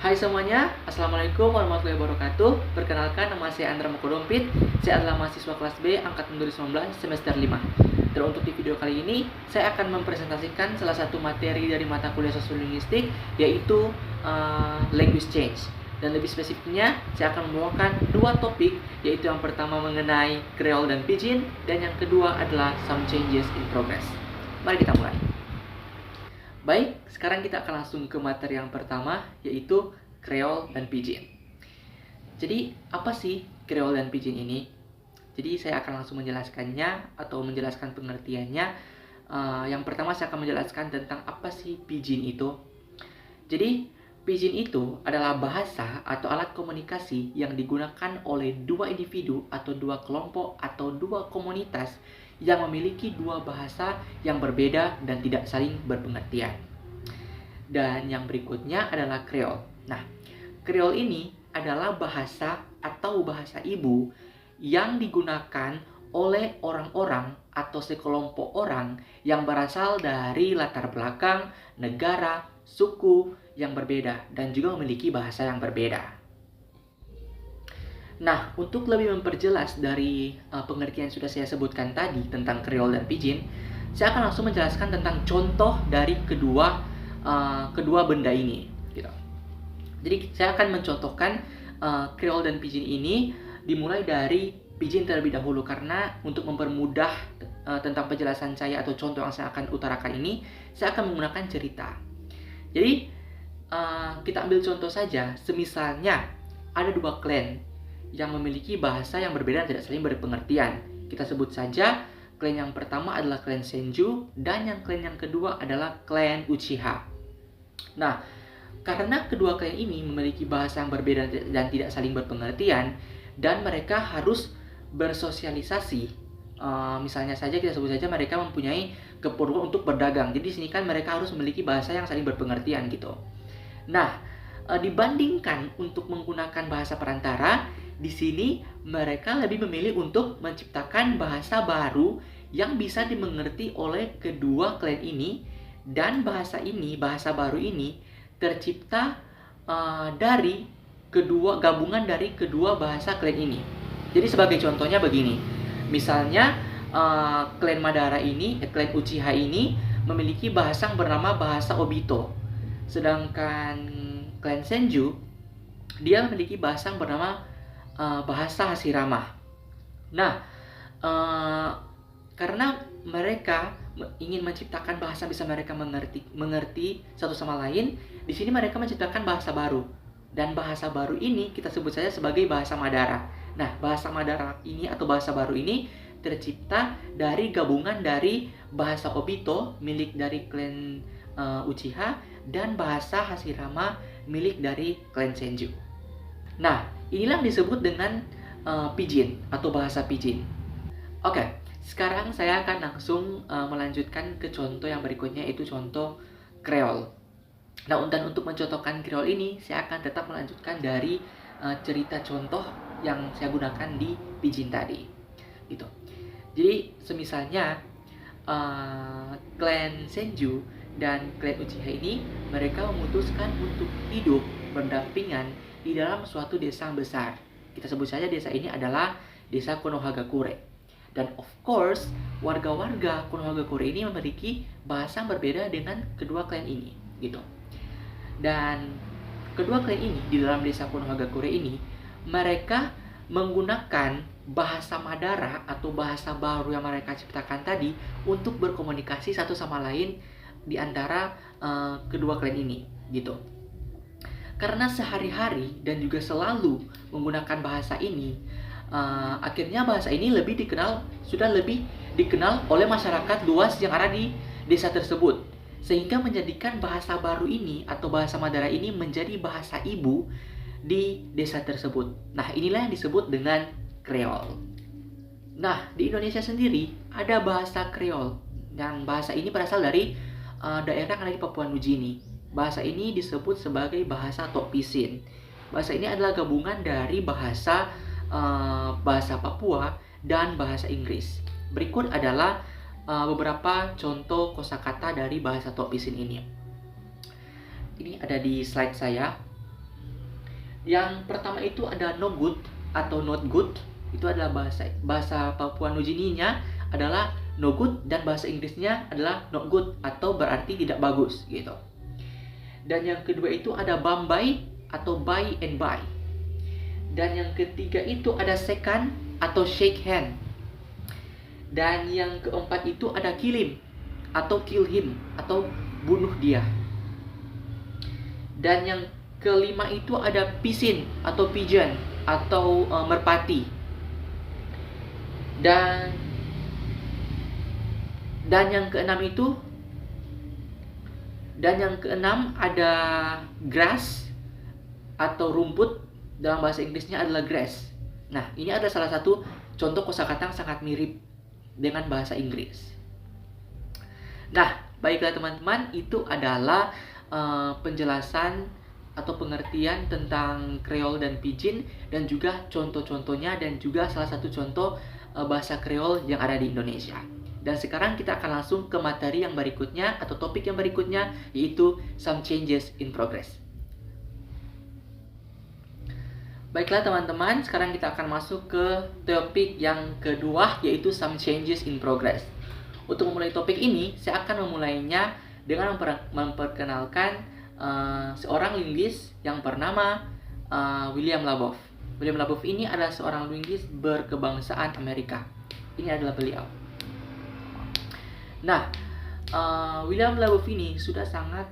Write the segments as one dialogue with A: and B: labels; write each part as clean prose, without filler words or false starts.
A: Hai semuanya, Assalamualaikum warahmatullahi wabarakatuh. Perkenalkan, nama saya Andra Mokodompit. Saya adalah mahasiswa kelas B Angkatan 2019 semester 5. Dan untuk di video kali ini, saya akan mempresentasikan salah satu materi dari mata kuliah sosiolinguistik, yaitu language change. Dan lebih spesifiknya, saya akan membawakan dua topik, yaitu yang pertama mengenai Creole dan Pidgin, dan yang kedua adalah some changes in progress. Mari kita mulai. Baik, sekarang kita akan langsung ke materi yang pertama, yaitu Creole dan Pidgin. Jadi, apa sih Creole dan Pidgin ini? Jadi, saya akan langsung menjelaskannya atau menjelaskan pengertiannya. Yang pertama, saya akan menjelaskan tentang apa sih Pidgin itu. Jadi, Pidgin itu adalah bahasa atau alat komunikasi yang digunakan oleh dua individu atau dua kelompok atau dua komunitas yang memiliki dua bahasa yang berbeda dan tidak saling berpengertian. Dan yang berikutnya adalah Creole. Nah, Creole ini adalah bahasa atau bahasa ibu yang digunakan oleh orang-orang atau sekelompok orang yang berasal dari latar belakang, negara, suku yang berbeda dan juga memiliki bahasa yang berbeda. Nah, untuk lebih memperjelas dari pengertian yang sudah saya sebutkan tadi tentang Creole dan Pidgin, saya akan langsung menjelaskan tentang contoh dari kedua benda ini. Gitu. Jadi, saya akan mencontohkan Creole dan Pidgin ini dimulai dari Pidgin terlebih dahulu, karena untuk mempermudah tentang penjelasan saya atau contoh yang saya akan utarakan ini, saya akan menggunakan cerita. Jadi, kita ambil contoh saja, semisalnya ada dua klan yang memiliki bahasa yang berbeda dan tidak saling berpengertian. Kita sebut saja klan yang pertama adalah klan Senju dan yang klan yang kedua adalah klan Uchiha. Nah, karena kedua klan ini memiliki bahasa yang berbeda dan tidak saling berpengertian dan mereka harus bersosialisasi. Misalnya saja kita sebut saja mereka mempunyai keperluan untuk berdagang. Jadi di sini kan mereka harus memiliki bahasa yang saling berpengertian gitu. Nah, dibandingkan untuk menggunakan bahasa perantara, di sini mereka lebih memilih untuk menciptakan bahasa baru yang bisa dimengerti oleh kedua klan ini, dan bahasa baru ini tercipta dari gabungan dari kedua bahasa klan ini. Jadi sebagai contohnya begini, misalnya klan Madara ini, klan Uchiha ini memiliki bahasa yang bernama bahasa Obito, sedangkan klan Senju dia memiliki bahasa yang bernama bahasa Hashirama. Nah, karena mereka ingin menciptakan bahasa bisa mereka mengerti satu sama lain, di sini mereka menciptakan bahasa baru. Dan bahasa baru ini kita sebut saja sebagai bahasa Madara. Nah, bahasa Madara ini atau bahasa baru ini tercipta dari gabungan dari bahasa Obito milik dari klan Uchiha dan bahasa Hashirama milik dari klan Senju. Nah, inilah yang disebut dengan Pidgin atau bahasa Pidgin. Oke, sekarang saya akan langsung melanjutkan ke contoh yang berikutnya, yaitu contoh Creole. Nah, dan untuk mencontohkan Creole ini, saya akan tetap melanjutkan dari cerita contoh yang saya gunakan di Pidgin tadi. Gitu. Jadi, semisalnya klan Senju dan klan Uchiha ini, mereka memutuskan untuk hidup berdampingan di dalam suatu desa besar. Kita sebut saja desa ini adalah desa Konohagakure. Dan of course, warga-warga Konohagakure ini memiliki bahasa yang berbeda dengan kedua klan ini, gitu. Dan kedua klan ini di dalam desa Konohagakure ini, mereka menggunakan bahasa Madara atau bahasa baru yang mereka ciptakan tadi untuk berkomunikasi satu sama lain di antara kedua klan ini, gitu. Karena sehari-hari dan juga selalu menggunakan bahasa ini, akhirnya bahasa ini sudah lebih dikenal oleh masyarakat luas yang ada di desa tersebut, sehingga menjadikan bahasa baru ini atau bahasa Madara ini menjadi bahasa ibu di desa tersebut. Nah, inilah yang disebut dengan Creole. Nah, di Indonesia sendiri ada bahasa Creole, dan bahasa ini berasal dari daerah yang ada di Papua Nugini. Bahasa ini disebut sebagai bahasa Tok Pisin. Bahasa ini adalah gabungan dari bahasa Papua dan bahasa Inggris. Berikut adalah beberapa contoh kosakata dari bahasa Tok Pisin ini. Ini ada di slide saya. Yang pertama itu ada no good atau not good. Itu adalah bahasa Papua Nugini-nya adalah no good, dan bahasa Inggrisnya adalah not good atau berarti tidak bagus gitu. Dan yang kedua itu ada bambai atau buy and buy. Dan yang ketiga itu ada second atau shake hand. Dan yang keempat itu ada kill him atau kill him atau bunuh dia. Dan yang kelima itu ada pisin atau pigeon atau merpati. Dan yang keenam ada grass atau rumput, dalam bahasa Inggrisnya adalah grass. Nah, ini adalah salah satu contoh kosakata yang sangat mirip dengan bahasa Inggris. Nah, baiklah teman-teman, itu adalah penjelasan atau pengertian tentang Kreol dan Pidgin, dan juga contoh-contohnya, dan juga salah satu contoh bahasa Kreol yang ada di Indonesia. Dan sekarang kita akan langsung ke materi yang berikutnya atau topik yang berikutnya, yaitu some changes in progress. Baiklah teman-teman, sekarang kita akan masuk ke topik yang kedua, yaitu some changes in progress. Untuk memulai topik ini, saya akan memulainya dengan memperkenalkan seorang linguis yang bernama William Labov. William Labov ini adalah seorang linguis berkebangsaan Amerika. Ini adalah beliau. Nah, William Labov ini sudah sangat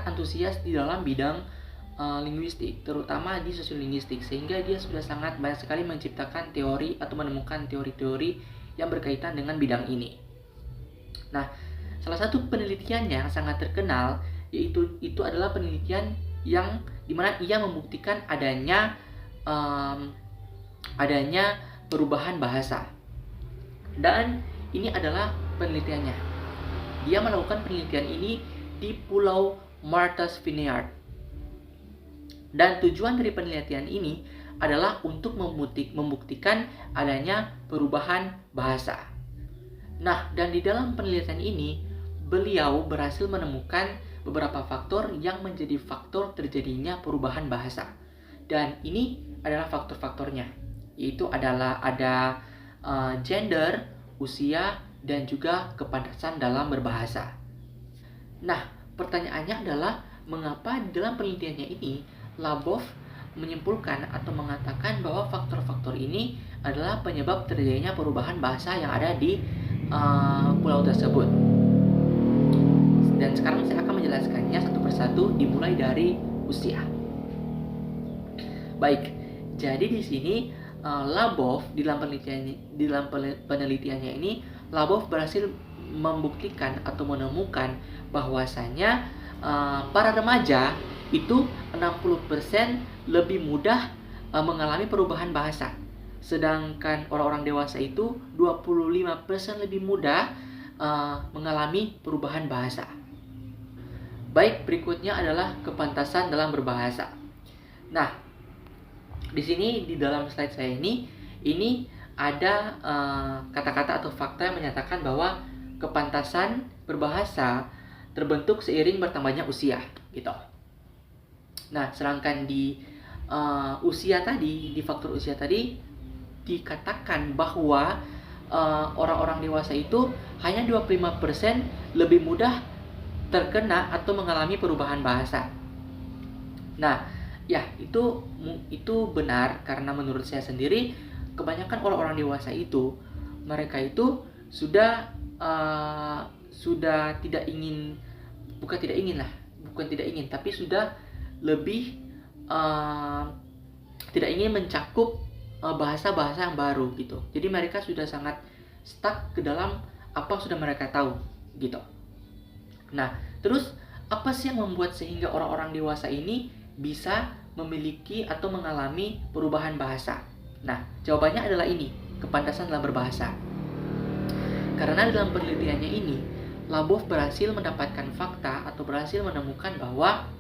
A: antusias di dalam bidang linguistik, terutama di sosiolinguistik, sehingga dia sudah sangat banyak sekali menciptakan teori atau menemukan teori-teori yang berkaitan dengan bidang ini. Nah, salah satu penelitiannya yang sangat terkenal itu adalah penelitian yang dimana ia membuktikan adanya perubahan bahasa. Dan ini adalah penelitiannya. Dia melakukan penelitian ini di Pulau Martha's Vineyard. Dan tujuan dari penelitian ini adalah untuk membuktikan adanya perubahan bahasa. Nah, dan di dalam penelitian ini, beliau berhasil menemukan beberapa faktor yang menjadi faktor terjadinya perubahan bahasa. Dan ini adalah faktor-faktornya, yaitu adalah ada gender, usia, dan juga kepantasan dalam berbahasa. Nah, pertanyaannya adalah mengapa dalam penelitiannya ini Labov menyimpulkan atau mengatakan bahwa faktor-faktor ini adalah penyebab terjadinya perubahan bahasa yang ada di pulau tersebut. Dan sekarang saya akan menjelaskannya satu persatu, dimulai dari usia. Baik, jadi di sini Labov di dalam penelitiannya ini, Labov berhasil membuktikan atau menemukan bahwasanya para remaja itu 60% lebih mudah mengalami perubahan bahasa. Sedangkan orang-orang dewasa itu 25% lebih mudah mengalami perubahan bahasa. Baik, berikutnya adalah kepantasan dalam berbahasa. Nah, di sini di dalam slide saya ini ada kata-kata atau fakta yang menyatakan bahwa kepantasan berbahasa terbentuk seiring bertambahnya usia, gitu. Nah, sedangkan di usia tadi, di faktor usia tadi dikatakan bahwa orang-orang dewasa itu hanya 25% lebih mudah terkena atau mengalami perubahan bahasa. Nah, ya, itu benar, karena menurut saya sendiri kebanyakan orang-orang dewasa itu mereka itu sudah tidak ingin, tapi sudah lebih tidak ingin mencakup bahasa-bahasa yang baru gitu. Jadi mereka sudah sangat stuck ke dalam apa yang sudah mereka tahu gitu. Nah, terus apa sih yang membuat sehingga orang-orang dewasa ini bisa memiliki atau mengalami perubahan bahasa? Nah, jawabannya adalah ini, kepantasan dalam berbahasa. Karena dalam penelitiannya ini, Labov berhasil mendapatkan fakta atau berhasil menemukan bahwa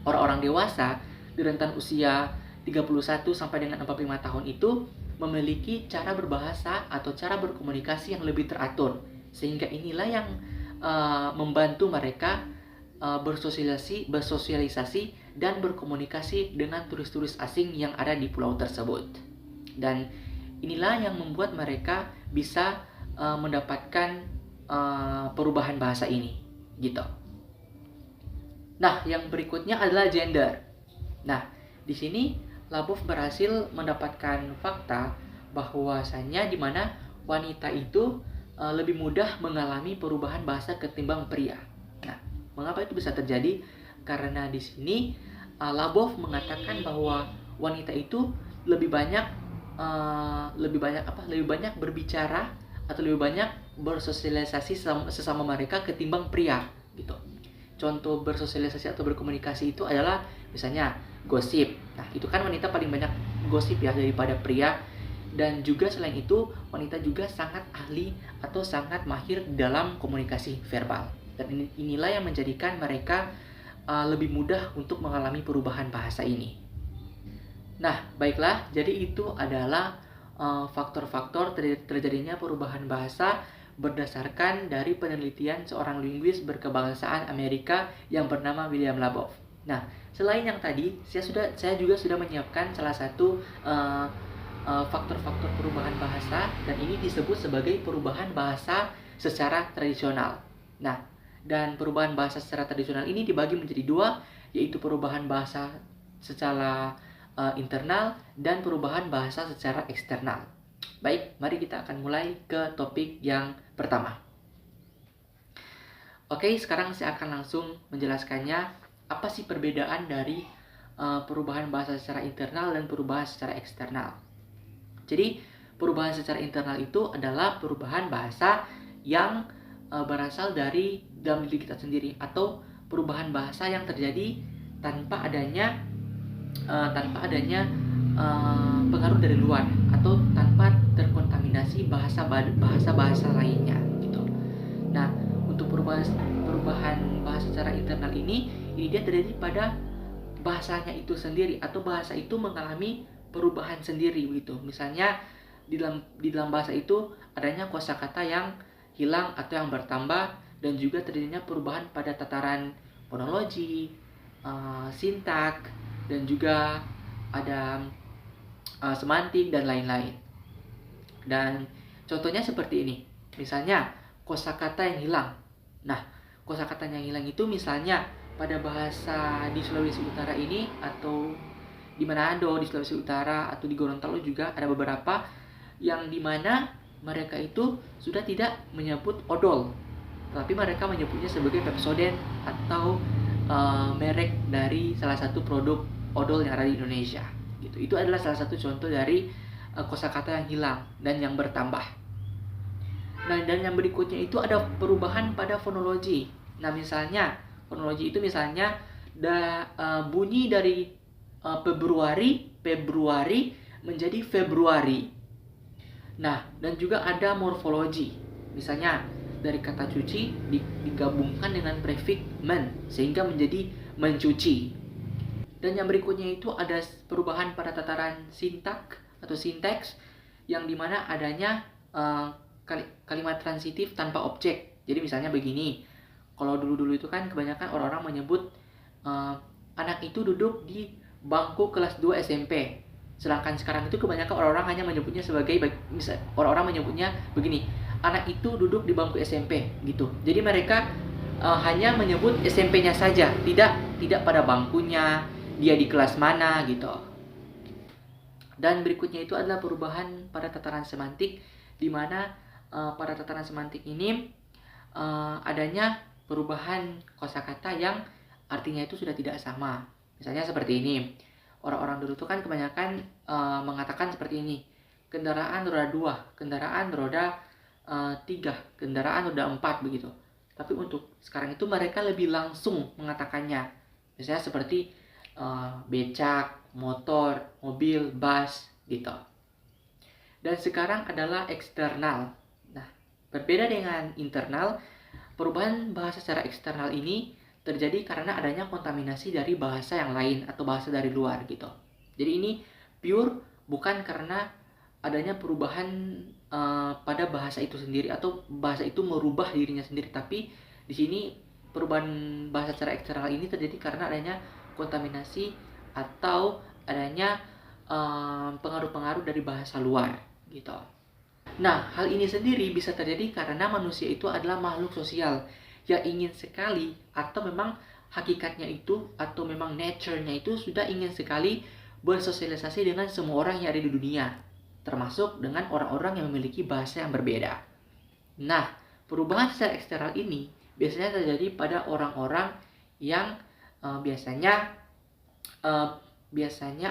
A: orang-orang dewasa di rentan usia 31 sampai dengan 45 tahun itu memiliki cara berbahasa atau cara berkomunikasi yang lebih teratur. Sehingga inilah yang membantu mereka bersosialisasi dan berkomunikasi dengan turis-turis asing yang ada di pulau tersebut. Dan inilah yang membuat mereka bisa mendapatkan perubahan bahasa ini, gitu. Nah, yang berikutnya adalah gender. Nah, di sini Labov berhasil mendapatkan fakta bahwasanya di mana wanita itu lebih mudah mengalami perubahan bahasa ketimbang pria. Nah, mengapa itu bisa terjadi? Karena di sini Labov mengatakan bahwa wanita itu lebih banyak berbicara atau lebih banyak bersosialisasi sesama mereka ketimbang pria, gitu. Contoh bersosialisasi atau berkomunikasi itu adalah misalnya gosip. Nah, itu kan wanita paling banyak gosip ya daripada pria. Dan juga selain itu, wanita juga sangat ahli atau sangat mahir dalam komunikasi verbal. Dan inilah yang menjadikan mereka lebih mudah untuk mengalami perubahan bahasa ini. Nah, baiklah, jadi itu adalah faktor-faktor terjadinya perubahan bahasa berdasarkan dari penelitian seorang linguis berkebangsaan Amerika yang bernama William Labov. Nah, selain yang tadi, saya juga sudah menyiapkan salah satu faktor-faktor perubahan bahasa, dan ini disebut sebagai perubahan bahasa secara tradisional. Nah, dan perubahan bahasa secara tradisional ini dibagi menjadi dua, yaitu perubahan bahasa secara internal dan perubahan bahasa secara eksternal. Baik, mari kita akan mulai ke topik yang pertama. Oke, sekarang saya akan langsung menjelaskannya. Apa sih perbedaan dari perubahan bahasa secara internal dan perubahan secara eksternal? Jadi, perubahan secara internal itu adalah perubahan bahasa yang berasal dari dalam diri kita sendiri, atau perubahan bahasa yang terjadi tanpa adanya pengaruh dari luar atau tanpa terkontaminasi bahasa lainnya, gitu. Nah, untuk perubahan bahasa secara internal ini dia terjadi pada bahasanya itu sendiri, atau bahasa itu mengalami perubahan sendiri, gitu. Misalnya di dalam bahasa itu adanya kosakata yang hilang atau yang bertambah, dan juga terjadinya perubahan pada tataran fonologi, sintak, dan juga ada semantik dan lain-lain. Dan contohnya seperti ini. Misalnya kosakata yang hilang. Nah, kosakata yang hilang itu misalnya pada bahasa di Sulawesi Utara ini, atau di Manado, di Sulawesi Utara, atau di Gorontalo juga ada beberapa yang dimana mereka itu sudah tidak menyebut odol, tapi mereka menyebutnya sebagai Pepsodent atau merek dari salah satu produk odol yang ada di Indonesia, gitu. Itu adalah salah satu contoh dari kosakata yang hilang dan yang bertambah. Nah, dan yang berikutnya itu ada perubahan pada fonologi. Nah, misalnya fonologi itu misalnya bunyi dari Februari menjadi Februari. Nah, dan juga ada morfologi. Misalnya dari kata cuci digabungkan dengan prefix men sehingga menjadi mencuci. Dan yang berikutnya itu ada perubahan pada tataran sintak atau sinteks, yang dimana adanya kalimat transitif tanpa objek. Jadi misalnya begini, kalau dulu itu kan kebanyakan orang-orang menyebut anak itu duduk di bangku kelas 2 SMP. Sedangkan sekarang itu kebanyakan orang-orang hanya menyebutnya sebagai, orang-orang menyebutnya begini, anak itu duduk di bangku SMP, gitu. Jadi mereka hanya menyebut SMP-nya saja, tidak pada bangkunya, dia di kelas mana, gitu. Dan berikutnya itu adalah perubahan pada tataran semantik, di mana pada tataran semantik ini adanya perubahan kosakata yang artinya itu sudah tidak sama. Misalnya seperti ini. Orang-orang dulu itu kan kebanyakan mengatakan seperti ini. Kendaraan roda 2, kendaraan roda 3, kendaraan roda 4, begitu. Tapi untuk sekarang itu mereka lebih langsung mengatakannya. Misalnya seperti becak, motor, mobil, bus, gitu. Dan sekarang adalah eksternal. Nah, berbeda dengan internal, perubahan bahasa secara eksternal ini terjadi karena adanya kontaminasi dari bahasa yang lain atau bahasa dari luar, gitu. Jadi ini pure bukan karena adanya perubahan pada bahasa itu sendiri atau bahasa itu merubah dirinya sendiri, tapi di sini perubahan bahasa secara eksternal ini terjadi karena adanya kontaminasi atau adanya pengaruh-pengaruh dari bahasa luar gitu. Nah, hal ini sendiri bisa terjadi karena manusia itu adalah makhluk sosial yang ingin sekali atau memang hakikatnya itu atau memang nature-nya itu sudah ingin sekali bersosialisasi dengan semua orang yang ada di dunia, termasuk dengan orang-orang yang memiliki bahasa yang berbeda. Nah, perubahan secara eksternal ini biasanya terjadi pada orang-orang yang biasanya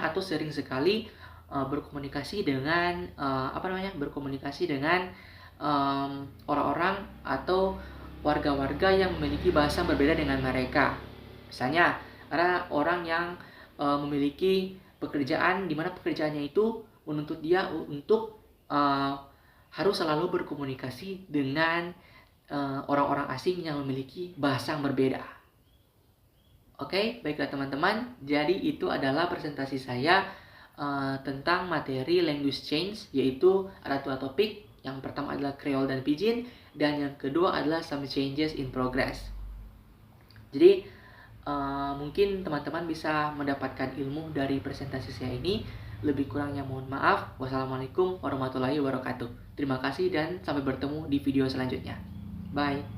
A: atau sering sekali berkomunikasi dengan orang-orang atau warga-warga yang memiliki bahasa berbeda dengan mereka. Misalnya, ada orang yang memiliki pekerjaan di mana pekerjaannya itu menuntut dia untuk harus selalu berkomunikasi dengan orang-orang asing yang memiliki bahasa yang berbeda. Oke, baiklah teman-teman. Jadi itu adalah presentasi saya tentang materi language change, yaitu ada dua topik. Yang pertama adalah Creole dan Pidgin, dan yang kedua adalah some changes in progress. Jadi mungkin teman-teman bisa mendapatkan ilmu dari presentasi saya ini. Lebih kurangnya mohon maaf. Wassalamualaikum warahmatullahi wabarakatuh. Terima kasih dan sampai bertemu di video selanjutnya. Bye.